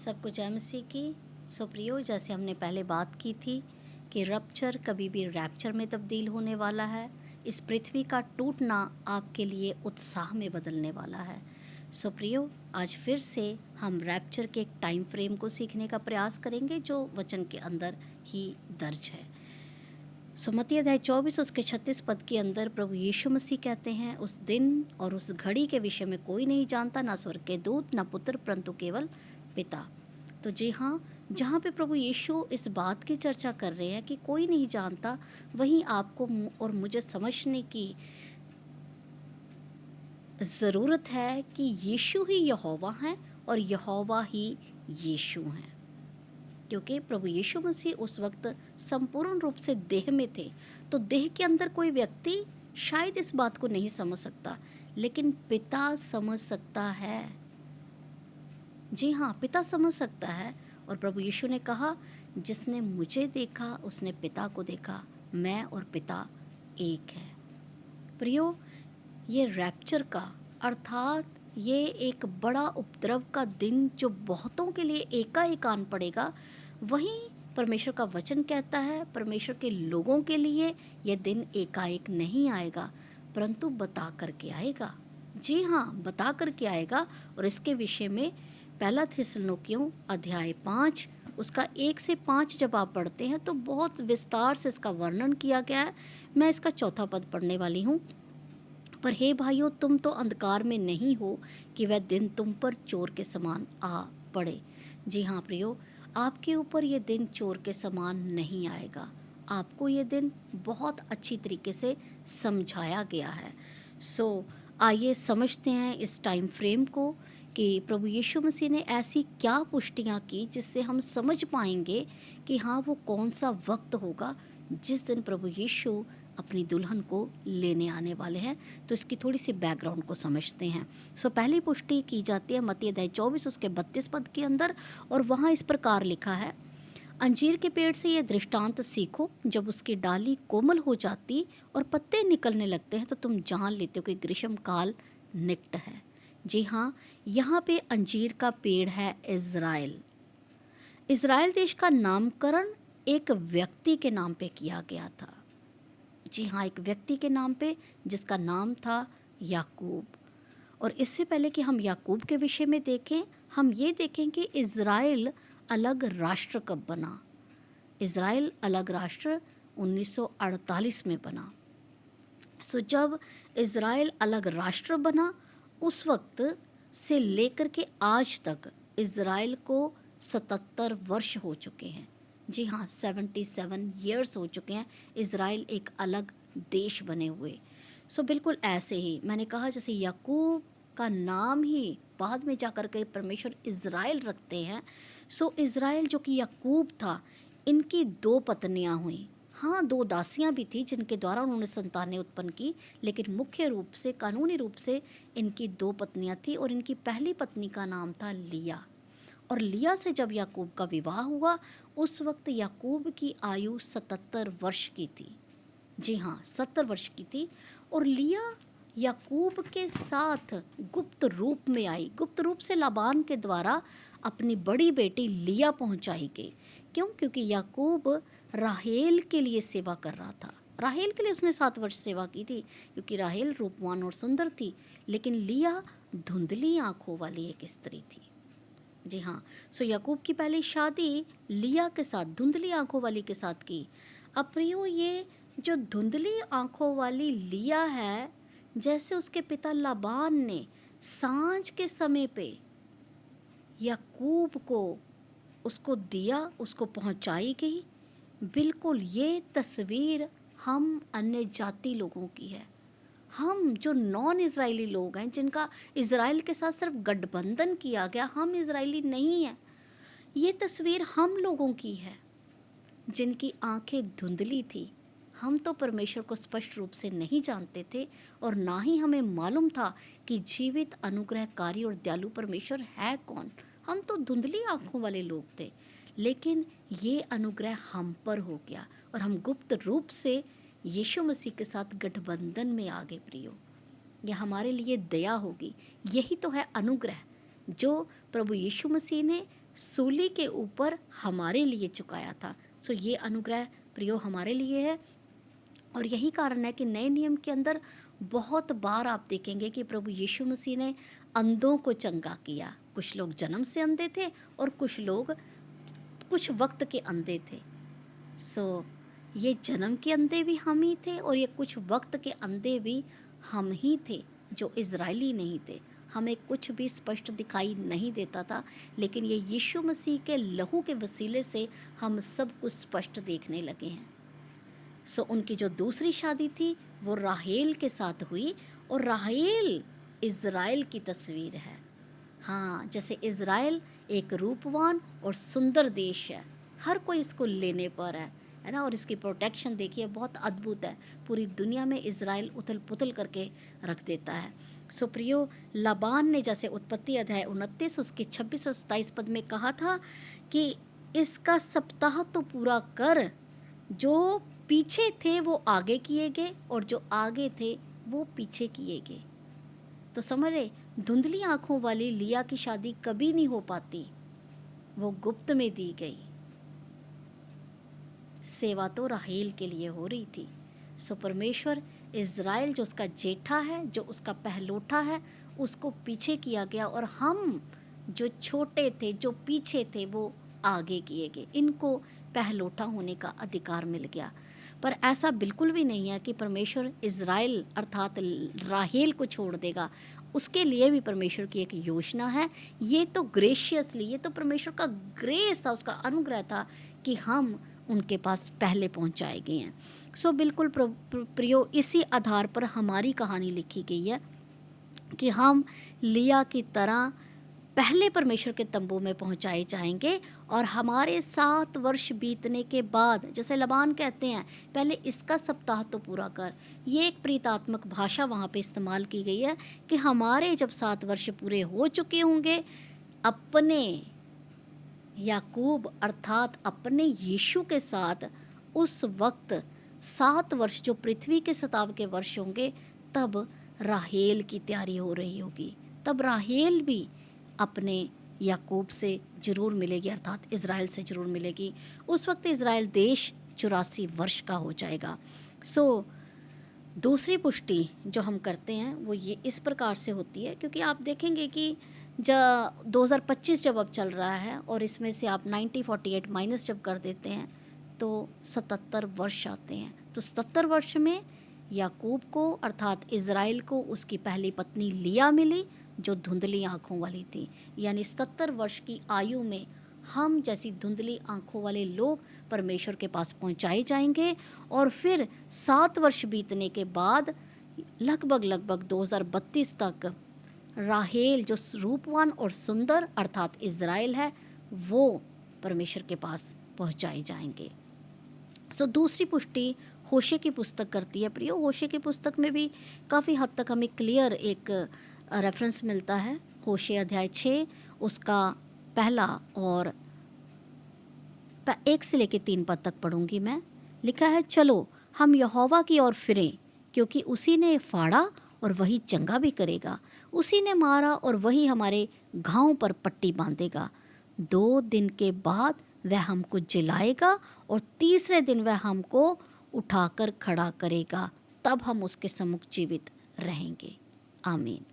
सबको जय मसीह की। सो प्रियो, जैसे हमने पहले बात की थी कि रप्चर कभी भी रैप्चर में तब्दील होने वाला है। इस पृथ्वी का टूटना आपके लिए उत्साह में बदलने वाला है। सो प्रियो, आज फिर से हम रैप्चर के एक टाइम फ्रेम को सीखने का प्रयास करेंगे जो वचन के अंदर ही दर्ज है। सो मत्ती अध्याय 24 उसके 36 पद के अंदर प्रभु यीशु मसीह कहते हैं, उस दिन और उस घड़ी के विषय में कोई नहीं जानता, ना स्वर्ग के दूत, ना पुत्र, परंतु केवल पिता। तो जी हाँ, जहाँ पे प्रभु यीशु इस बात की चर्चा कर रहे हैं कि कोई नहीं जानता, वहीं आपको और मुझे समझने की ज़रूरत है कि यीशु ही यहोवा हैं और यहोवा ही यीशु हैं। क्योंकि प्रभु यीशु मसीह उस वक्त संपूर्ण रूप से देह में थे, तो देह के अंदर कोई व्यक्ति शायद इस बात को नहीं समझ सकता, लेकिन पिता समझ सकता है। जी हाँ, पिता समझ सकता है। और प्रभु यीशु ने कहा, जिसने मुझे देखा उसने पिता को देखा, मैं और पिता एक है। प्रियो, ये रैप्चर का अर्थात ये एक बड़ा उपद्रव का दिन जो बहुतों के लिए एकाएक आन पड़ेगा, वहीं परमेश्वर का वचन कहता है परमेश्वर के लोगों के लिए यह दिन एकाएक नहीं आएगा, परंतु बता करके आएगा। जी हाँ, बता करके आएगा। और इसके विषय में पहला थिस्सलुनीकियों अध्याय 5 उसका 1 से 5 जब आप पढ़ते हैं तो बहुत विस्तार से इसका वर्णन किया गया है। मैं इसका चौथा पद पढ़ने वाली हूँ। पर हे भाइयों, तुम तो अंधकार में नहीं हो कि वह दिन तुम पर चोर के समान आ पड़े। जी हाँ प्रियो, आपके ऊपर ये दिन चोर के समान नहीं आएगा। आपको ये दिन बहुत अच्छी तरीके से समझाया गया है। सो आइए समझते हैं इस टाइम फ्रेम को कि प्रभु यीशु मसीह ने ऐसी क्या पुष्टियाँ की जिससे हम समझ पाएंगे कि हाँ, वो कौन सा वक्त होगा जिस दिन प्रभु यीशु अपनी दुल्हन को लेने आने वाले हैं। तो इसकी थोड़ी सी बैकग्राउंड को समझते हैं। पहली पुष्टि की जाती है मत्ती अध्याय 24 उसके 32 पद के अंदर, और वहाँ इस प्रकार लिखा है, अंजीर के पेड़ से यह दृष्टांत सीखो, जब उसकी डाली कोमल हो जाती और पत्ते निकलने लगते हैं तो तुम जान लेते हो कि ग्रीष्म काल निकट है। जी हाँ, यहाँ पे अंजीर का पेड़ है इज़राइल। इज़राइल देश का नामकरण एक व्यक्ति के नाम पे किया गया था। जी हाँ, एक व्यक्ति के नाम पे जिसका नाम था याकूब। और इससे पहले कि हम याकूब के विषय में देखें, हम ये देखें कि इज़राइल अलग राष्ट्र कब बना। इज़राइल अलग राष्ट्र 1948 में बना। जब इज़राइल अलग राष्ट्र बना, उस वक्त से लेकर के आज तक इज़राइल को 77 वर्ष हो चुके हैं। जी हाँ, 77 ईयर्स हो चुके हैं इज़राइल एक अलग देश बने हुए। बिल्कुल ऐसे ही मैंने कहा, जैसे याकूब का नाम ही बाद में जाकर के परमेश्वर इज़राइल रखते हैं। इज़राइल जो कि याकूब था, इनकी 2 पत्नियां हुई। हाँ, 2 दासियां भी थी जिनके द्वारा उन्होंने संतानें उत्पन्न की, लेकिन मुख्य रूप से कानूनी रूप से इनकी 2 पत्नियां थी। और इनकी पहली पत्नी का नाम था लिया। और लिया से जब याकूब का विवाह हुआ, उस वक्त याकूब की आयु 77 वर्ष की थी। जी हाँ, 70 वर्ष की थी। और लिया याकूब के साथ गुप्त रूप में आई। गुप्त रूप से लाबान के द्वारा अपनी बड़ी बेटी लिया पहुंचाई गई। क्यों? क्योंकि याकूब राहेल के लिए सेवा कर रहा था। राहेल के लिए उसने 7 वर्ष सेवा की थी, क्योंकि राहेल रूपवान और सुंदर थी, लेकिन लिया धुंधली आंखों वाली एक स्त्री थी। जी हाँ, याकूब की पहली शादी लिया के साथ, धुंधली आंखों वाली के साथ की। अब प्रियो, ये जो धुंधली आंखों वाली लिया है, जैसे उसके पिता लाबान ने सांझ के समय पे याकूब को उसको दिया, उसको पहुंचाई गई। बिल्कुल ये तस्वीर हम अन्य जाति लोगों की है। हम जो नॉन इज़राइली लोग हैं, जिनका इज़राइल के साथ सिर्फ गठबंधन किया गया, हम इज़राइली नहीं हैं। ये तस्वीर हम लोगों की है जिनकी आंखें धुंधली थी। हम तो परमेश्वर को स्पष्ट रूप से नहीं जानते थे, और ना ही हमें मालूम था कि जीवित अनुग्रहकारी और दयालु परमेश्वर है कौन। हम तो धुंधली आंखों वाले लोग थे, लेकिन ये अनुग्रह हम पर हो गया और हम गुप्त रूप से यीशु मसीह के साथ गठबंधन में आ गए। प्रियो, यह हमारे लिए दया होगी। यही तो है अनुग्रह जो प्रभु यीशु मसीह ने सूली के ऊपर हमारे लिए चुकाया था। सो ये अनुग्रह प्रियो हमारे लिए है। और यही कारण है कि नए नियम के अंदर बहुत बार आप देखेंगे कि प्रभु यीशु मसीह ने अंधों को चंगा किया। कुछ लोग जन्म से अंधे थे और कुछ लोग कुछ वक्त के अंधे थे। सो ये जन्म के अंधे भी हम ही थे और ये कुछ वक्त के अंधे भी हम ही थे, जो इज़राइली नहीं थे। हमें कुछ भी स्पष्ट दिखाई नहीं देता था, लेकिन ये यीशु मसीह के लहू के वसीले से हम सब कुछ स्पष्ट देखने लगे हैं। सो उनकी जो दूसरी शादी थी वो राहेल के साथ हुई, और राहेल इज़राइल की तस्वीर है। हाँ, जैसे इज़राइल एक रूपवान और सुंदर देश है, हर कोई इसको लेने पर है ना। और इसकी प्रोटेक्शन देखिए बहुत अद्भुत है, पूरी दुनिया में इज़राइल उथल पुथल करके रख देता है। सो प्रियो, लाबान ने जैसे उत्पत्ति अध्याय 29 उसके 26 और 27 पद में कहा था कि इसका सप्ताह तो पूरा कर, जो पीछे थे वो आगे किए गए और जो आगे थे वो पीछे किए गए। तो समझ रहे, धुंधली आंखों वाली लिया की शादी कभी नहीं हो पाती, वो गुप्त में दी गई। सेवा तो राहेल के लिए हो रही थी। सो परमेश्वर इज़राइल जो उसका जेठा है, जो उसका पहलोठा है, उसको पीछे किया गया, और हम जो छोटे थे, जो पीछे थे, वो आगे किए गए। इनको पहलोठा होने का अधिकार मिल गया। पर ऐसा बिल्कुल भी नहीं है कि परमेश्वर इज़राइल अर्थात राहेल को छोड़ देगा। उसके लिए भी परमेश्वर की एक योजना है। ये तो ग्रेशियसली, ये तो परमेश्वर का ग्रेस था, उसका अनुग्रह था कि हम उनके पास पहले पहुंचाए गए हैं। सो बिल्कुल प्रियो, इसी आधार पर हमारी कहानी लिखी गई है कि हम लिया की तरह पहले परमेश्वर के तंबू में पहुंचाए जाएंगे, और हमारे 7 वर्ष बीतने के बाद, जैसे लबान कहते हैं पहले इसका सप्ताह तो पूरा कर, ये एक प्रीतात्मक भाषा वहाँ पे इस्तेमाल की गई है कि हमारे जब 7 वर्ष पूरे हो चुके होंगे, अपने याकूब अर्थात अपने यीशु के साथ उस वक्त 7 वर्ष जो पृथ्वी के सताव के वर्ष होंगे, तब राहेल की तैयारी हो रही होगी। तब राहेल भी अपने याकूब से ज़रूर मिलेगी, अर्थात इज़राइल से ज़रूर मिलेगी। उस वक्त इज़राइल देश 84 वर्ष का हो जाएगा। सो दूसरी पुष्टि जो हम करते हैं वो ये इस प्रकार से होती है, क्योंकि आप देखेंगे कि जब 2025 जब अब चल रहा है और इसमें से आप 9048 माइनस जब कर देते हैं तो 77 वर्ष आते हैं। तो 77 वर्ष में याकूब को अर्थात इज़राइल को उसकी पहली पत्नी लिया मिली, जो धुंधली आँखों वाली थी। यानी 77 वर्ष की आयु में हम जैसी धुंधली आँखों वाले लोग परमेश्वर के पास पहुँचाए जाएंगे, और फिर 7 वर्ष बीतने के बाद लगभग 2032 तक राहेल जो रूपवान और सुंदर अर्थात इज़राइल है, वो परमेश्वर के पास पहुँचाए जाएंगे। सो दूसरी पुष्टि होशे की पुस्तक करती है। प्रियो, होशे की पुस्तक में भी काफ़ी हद तक हमें क्लियर एक रेफरेंस मिलता है। होशे अध्याय 6 उसका पहला और 1 से लेकर 3 पद तक पढ़ूंगी मैं। लिखा है, चलो हम यहोवा की ओर फिरें, क्योंकि उसी ने फाड़ा और वही चंगा भी करेगा, उसी ने मारा और वही हमारे घावों पर पट्टी बांधेगा। 2 दिन के बाद वह हमको जिलाएगा और तीसरे दिन वह हमको उठाकर खड़ा करेगा, तब हम उसके सम्मुख जीवित रहेंगे। आमीन।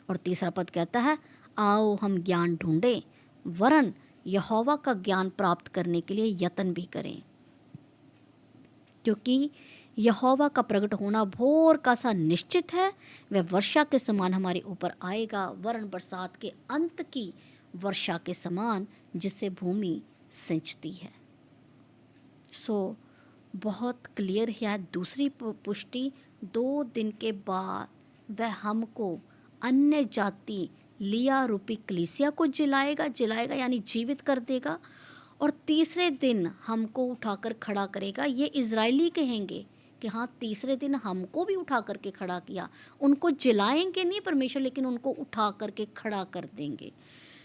और तीसरा पद कहता है, आओ हम ज्ञान ढूंढें, वरन यहोवा का ज्ञान प्राप्त करने के लिए यत्न भी करें, क्योंकि यहोवा का प्रकट होना भोर का सा निश्चित है। वह वर्षा के समान हमारे ऊपर आएगा, वरन बरसात के अंत की वर्षा के समान, जिससे भूमि सिंचती है। सो बहुत क्लियर है दूसरी पुष्टि, 2 दिन के बाद वह हमको अन्य जाति लिया रूपी कलीसिया को जिलाएगा यानी जीवित कर देगा, और तीसरे दिन हमको उठाकर खड़ा करेगा। ये इज़राइली कहेंगे कि हाँ, तीसरे दिन हमको भी उठा करके खड़ा किया। उनको जिलाएंगे नहीं परमेश्वर, लेकिन उनको उठा करके खड़ा कर देंगे।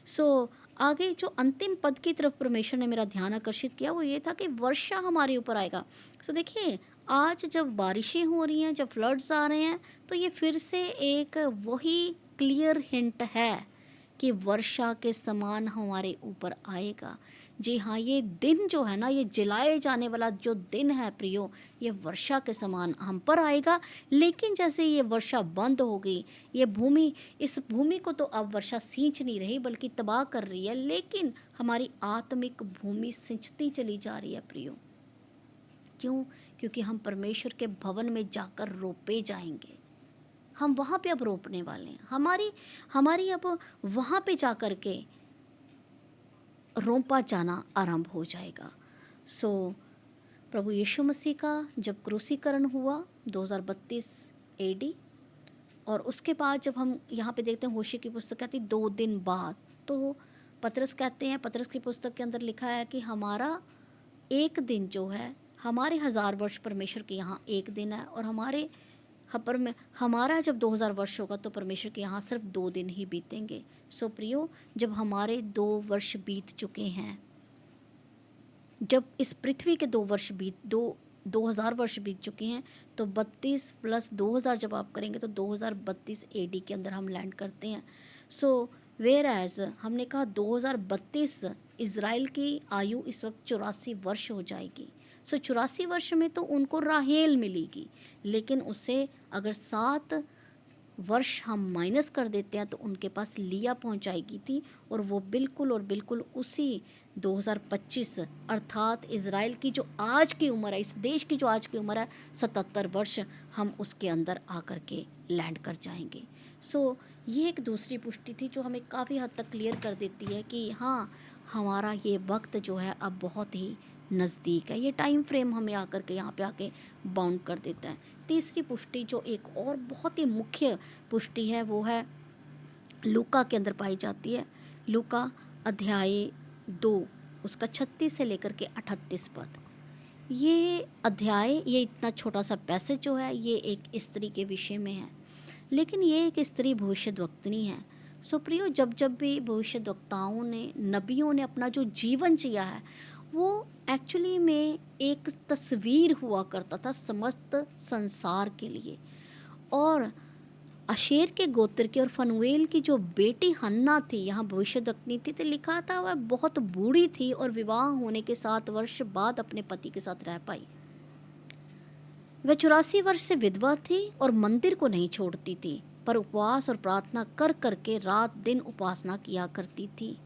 सो आगे जो अंतिम पद की तरफ परमेश्वर ने मेरा ध्यान आकर्षित किया वो ये था कि वर्षा हमारे ऊपर आएगा। सो देखिए, आज जब बारिशें हो रही हैं, जब फ्लड्स आ रहे हैं, तो ये फिर से एक वही क्लियर हिंट है कि वर्षा के समान हमारे ऊपर आएगा। जी हाँ, ये दिन जो है ना, ये जलाए जाने वाला जो दिन है प्रियो, ये वर्षा के समान हम पर आएगा। लेकिन जैसे ये वर्षा बंद हो गई, ये भूमि, इस भूमि को तो अब वर्षा सींच नहीं रही बल्कि तबाह कर रही है, लेकिन हमारी आत्मिक भूमि सिंचती चली जा रही है प्रियो। क्यों? क्योंकि हम परमेश्वर के भवन में जाकर रोपे जाएंगे। हम वहाँ पे अब रोपने वाले हैं। हमारी हमारी अब वहाँ पे जा कर के रोपा जाना आरंभ हो जाएगा। सो प्रभु यीशु मसीह का जब क्रूसीकरण हुआ 2032 एडी, और उसके बाद जब हम यहाँ पे देखते हैं होशे की पुस्तक कहती 2 दिन बाद, तो पतरस कहते हैं, पतरस की पुस्तक के अंदर लिखा है कि हमारा एक दिन जो है, हमारे 1000 वर्ष परमेश्वर के यहाँ एक दिन है, और हमारा जब 2000 वर्ष होगा तो परमेश्वर के यहाँ सिर्फ 2 दिन ही बीतेंगे। सो प्रियो, जब हमारे 2 वर्ष बीत चुके हैं, जब इस पृथ्वी के 2000 वर्ष बीत चुके हैं, तो 32 + 2000 जब आप करेंगे तो 2032 एडी के अंदर हम लैंड करते हैं। सो वेयर एज हमने कहा 2032 इज़राइल की आयु इस वक्त 84 वर्ष हो जाएगी। सो 84 वर्ष में तो उनको राहेल मिलेगी, लेकिन उससे अगर 7 वर्ष हम माइनस कर देते हैं तो उनके पास लिया पहुंचाएगी थी, और वो बिल्कुल और बिल्कुल उसी 2025 अर्थात इज़राइल की जो आज की उम्र है, इस देश की जो आज की उम्र है 77 वर्ष, हम उसके अंदर आकर के लैंड कर जाएंगे। सो ये एक दूसरी पुष्टि थी जो हमें काफ़ी हद तक क्लियर कर देती है कि हाँ, हमारा ये वक्त जो है अब बहुत ही नज़दीक है। ये टाइम फ्रेम हमें आकर के यहाँ पे आके बाउंड कर देता है। तीसरी पुष्टि जो एक और बहुत ही मुख्य पुष्टि है, वो है लूका के अंदर पाई जाती है। लूका अध्याय 2 उसका 36 से लेकर के 38 पद। ये अध्याय, ये इतना छोटा सा पैसेज जो है, ये एक स्त्री के विषय में है, लेकिन ये एक स्त्री भविष्यद्वक्तनी है। सो प्रियो, जब जब भी भविष्यद्वक्ताओं ने, नबियों ने अपना जो जीवन जिया है, वो एक्चुअली में एक तस्वीर हुआ करता था समस्त संसार के लिए। और अशेर के गोत्र की और फनुएल की जो बेटी हन्ना थी, यहाँ भविष्यद्वक्तनी थी, तो लिखा था वह बहुत बूढ़ी थी और विवाह होने के 7 वर्ष बाद अपने पति के साथ रह पाई। वह 84 वर्ष से विधवा थी और मंदिर को नहीं छोड़ती थी, पर उपवास और प्रार्थना कर करके रात दिन उपासना किया करती थी।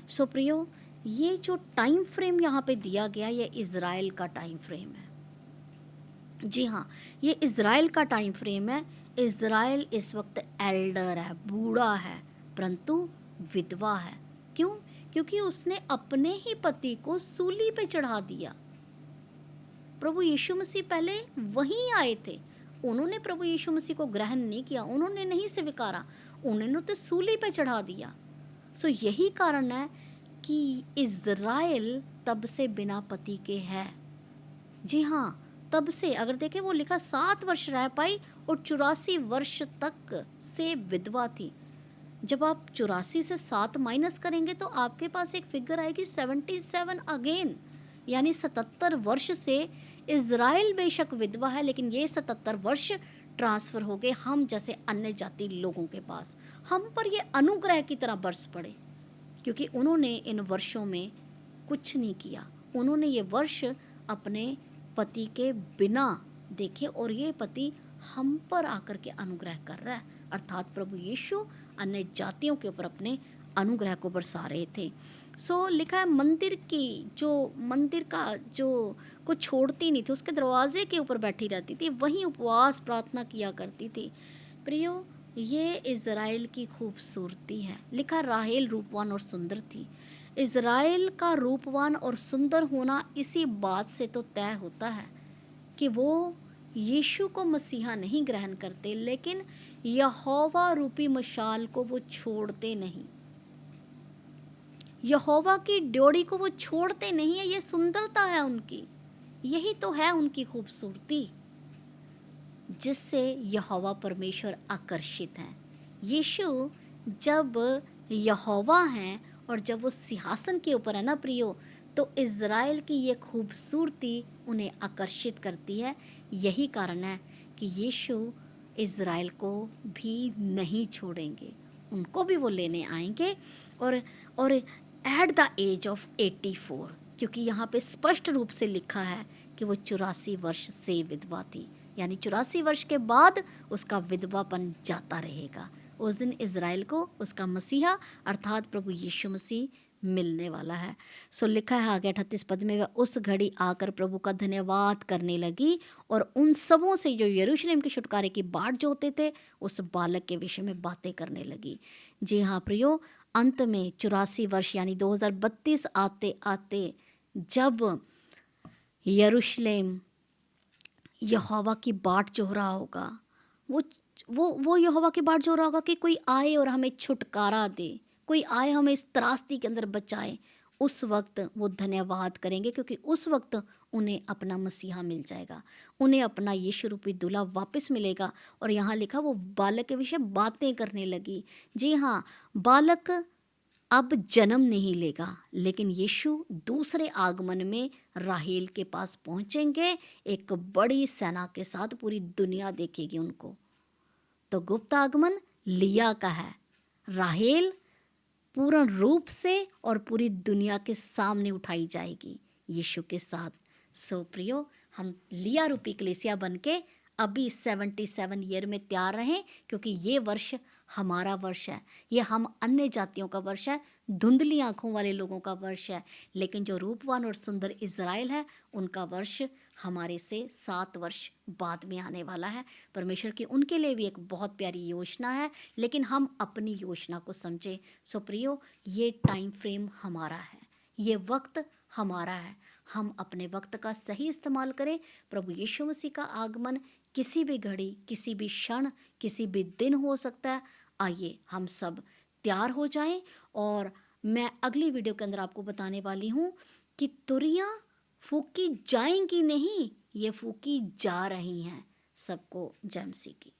सो प्रियो, ये जो टाइम फ्रेम यहाँ पे दिया गया, ये इज़राइल का टाइम फ्रेम है। जी हाँ, ये इज़राइल का टाइम फ्रेम है। इज़राइल इस वक्त एल्डर है, बूढ़ा है, परंतु विधवा है। क्यों? क्योंकि उसने अपने ही पति को सूली पे चढ़ा दिया। प्रभु यीशु मसीह पहले वहीं आए थे, उन्होंने प्रभु यीशु मसीह को ग्रहण नहीं किया, उन्होंने नहीं स्वीकारा, उन्होंने तो सूली पे चढ़ा दिया। सो यही कारण है कि इज़राइल तब से बिना पति के है। जी हाँ, तब से, अगर देखें, वो लिखा 7 वर्ष रह पाई और 84 वर्ष तक से विधवा थी। जब आप 84 से 7 माइनस करेंगे तो आपके पास एक फिगर आएगी 77 अगेन, यानी 77 वर्ष से इज़राइल बेशक विधवा है, लेकिन ये 77 वर्ष ट्रांसफ़र हो गए हम जैसे अन्य जाति लोगों के पास। हम पर ये अनुग्रह की तरह बरस पड़े, क्योंकि उन्होंने इन वर्षों में कुछ नहीं किया। उन्होंने ये वर्ष अपने पति के बिना देखे, और ये पति हम पर आकर के अनुग्रह कर रहा है, अर्थात प्रभु यीशु अन्य जातियों के ऊपर अपने अनुग्रह को बरसा रहे थे। सो लिखा है मंदिर का जो को छोड़ती नहीं थी, उसके दरवाजे के ऊपर बैठी रहती थी, वहीं उपवास प्रार्थना किया करती थी। प्रियो, ये इज़राइल की खूबसूरती है। लिखा राहेल रूपवान और सुंदर थी। इज़राइल का रूपवान और सुंदर होना इसी बात से तो तय होता है कि वो यीशु को मसीहा नहीं ग्रहण करते, लेकिन यहोवा रूपी मशाल को वो छोड़ते नहीं, यहोवा की ड्योढ़ी को वो छोड़ते नहीं है। ये सुंदरता है उनकी, यही तो है उनकी खूबसूरती, जिससे यहोवा परमेश्वर आकर्षित हैं। यीशु जब यहोवा हैं और जब वो सिंहासन के ऊपर है ना प्रियो, तो इज़राइल की ये खूबसूरती उन्हें आकर्षित करती है। यही कारण है कि यीशु इज़राइल को भी नहीं छोड़ेंगे, उनको भी वो लेने आएंगे। और एट द एज ऑफ 84, क्योंकि यहाँ पे स्पष्ट रूप से लिखा है कि वो 84 वर्ष से विधवा थी, यानी 84 वर्ष के बाद उसका विधवापन जाता रहेगा। उस दिन इज़राइल को उसका मसीहा अर्थात प्रभु यीशु मसीह मिलने वाला है। सो लिखा है आगे 38 पद में, वह उस घड़ी आकर प्रभु का धन्यवाद करने लगी और उन सबों से जो यरूशलेम के छुटकारे की बाट जोते थे उस बालक के विषय में बातें करने लगी। जी हाँ प्रियो, अंत में 84 वर्ष यानी 2032 आते आते जब यरूशलेम यहोवा की बाट जोह रहा होगा, वो यहोवा की बाट जोह रहा होगा कि कोई आए और हमें छुटकारा दे, कोई आए हमें इस त्रासदी के अंदर बचाए। उस वक्त वो धन्यवाद करेंगे, क्योंकि उस वक्त उन्हें अपना मसीहा मिल जाएगा, उन्हें अपना यीशु रूपी दूल्हा वापस मिलेगा। और यहाँ लिखा वो बालक के विषय बातें करने लगी। जी हाँ, बालक अब जन्म नहीं लेगा, लेकिन यीशु दूसरे आगमन में राहेल के पास पहुंचेंगे, एक बड़ी सेना के साथ पूरी दुनिया देखेगी उनको। तो गुप्त आगमन लिया का है, राहेल पूर्ण रूप से और पूरी दुनिया के सामने उठाई जाएगी यीशु के साथ। सो प्रियो, हम लिया रूपी कलीसिया बन के अभी 77 ईयर में तैयार रहें, क्योंकि ये वर्ष हमारा वर्ष है, ये हम अन्य जातियों का वर्ष है, धुंधली आँखों वाले लोगों का वर्ष है। लेकिन जो रूपवान और सुंदर इज़राइल है, उनका वर्ष हमारे से 7 वर्ष बाद में आने वाला है। परमेश्वर की उनके लिए भी एक बहुत प्यारी योजना है, लेकिन हम अपनी योजना को समझें। सो प्रियो, ये टाइम फ्रेम हमारा है, ये वक्त हमारा है, हम अपने वक्त का सही इस्तेमाल करें। प्रभु यीशु मसीह का आगमन किसी भी घड़ी, किसी भी क्षण, किसी भी दिन हो सकता है। आइए हम सब तैयार हो जाएं। और मैं अगली वीडियो के अंदर आपको बताने वाली हूँ कि तुरियां फूकी जाएंगी नहीं, ये फूकी जा रही हैं। सबको जय मसीह की।